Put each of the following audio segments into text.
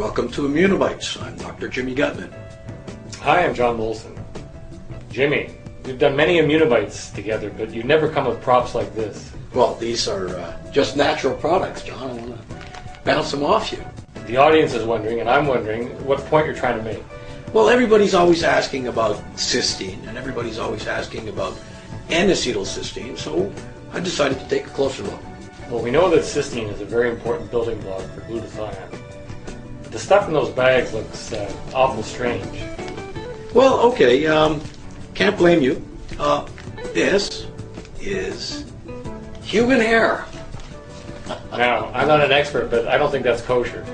Welcome to Immunobites. I'm Dr. Jimmy Gutman. Hi, I'm John Molson. Jimmy, we've done many Immunobites together, but you never come with props like this. Well, these are just natural products, John. I want to bounce them off you. The audience is wondering, and I'm wondering, what point you're trying to make. Well, everybody's always asking about cysteine, and everybody's always asking about N-acetylcysteine, so I decided to take a closer look. Well, we know that cysteine is a very important building block for glutathione. The stuff in those bags looks awful strange. Well, okay, can't blame you. This is human hair. Now, I'm not an expert, but I don't think that's kosher.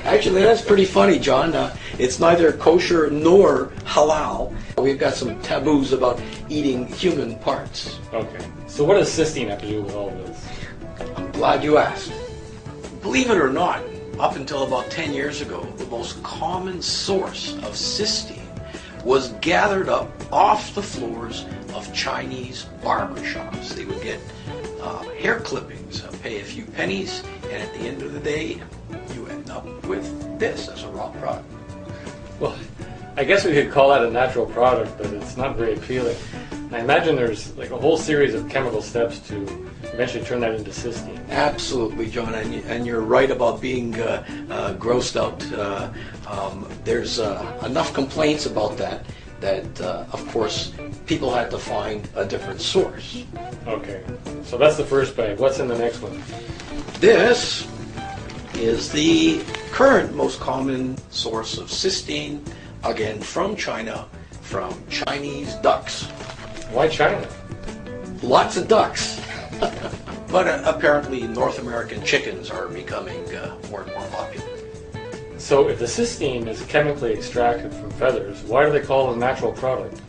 Actually, that's pretty funny, John. It's neither kosher nor halal. We've got some taboos about eating human parts. Okay, so what does cysteine have to do with all this? I'm glad you asked. Believe it or not, up until about 10 years ago, the most common source of cysteine was gathered up off the floors of Chinese barbershops. They would get hair clippings, pay a few pennies, and at the end of the day, you end up with this as a raw product. Well, I guess we could call that a natural product, but it's not very appealing. And I imagine there's like a whole series of chemical steps to eventually turn that into cysteine. Absolutely, John, and you're right about being grossed out. There's enough complaints about that, of course, people had to find a different source. Okay, so that's the first bag. What's in the next one? This is the current most common source of cysteine, again from China, from Chinese ducks. Why China? Lots of ducks. But apparently North American chickens are becoming more and more popular. So if the cysteine is chemically extracted from feathers, why do they call it a natural product?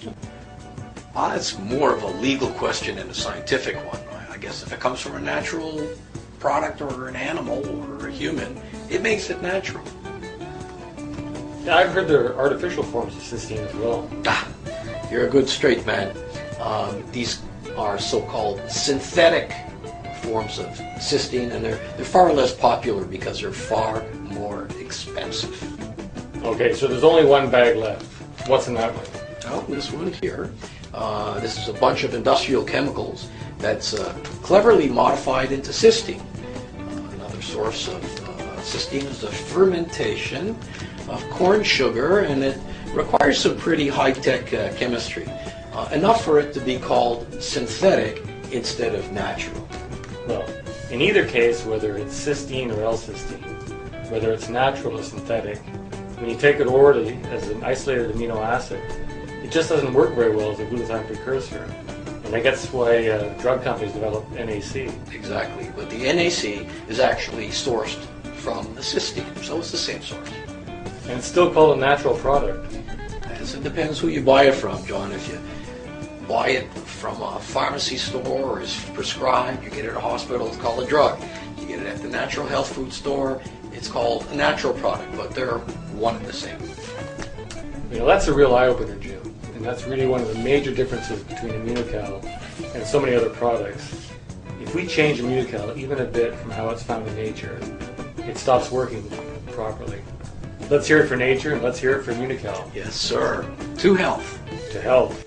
It's more of a legal question than a scientific one. I guess if it comes from a natural product or an animal or a human, it makes it natural. Yeah, I've heard there are artificial forms of cysteine as well. You're a good straight man. These are so-called synthetic forms of cysteine, and they're far less popular because they're far more expensive. Okay, so there's only one bag left. What's in that one? Oh, this one here. This is a bunch of industrial chemicals that's cleverly modified into cysteine. Another source of cysteine is the fermentation of corn sugar, and it requires some pretty high-tech chemistry. Enough for it to be called synthetic instead of natural. Well, in either case, whether it's cysteine or L-cysteine, whether it's natural or synthetic, when you take it orally as an isolated amino acid, it just doesn't work very well as a glutathione precursor. And that's why drug companies develop NAC. Exactly, but the NAC is actually sourced from the cysteine, so it's the same source. And it's still called a natural product. As it depends who you buy it from, John. If you buy it from a pharmacy store or is prescribed, you get it at a hospital, it's called a drug. You get it at the natural health food store, it's called a natural product, but they're one and the same. You know, that's a real eye-opener, Jim. And that's really one of the major differences between Immunocal and so many other products. If we change Immunocal even a bit from how it's found in nature, it stops working properly. Let's hear it for nature, and let's hear it for Immunocal. Yes, sir. To health. To health.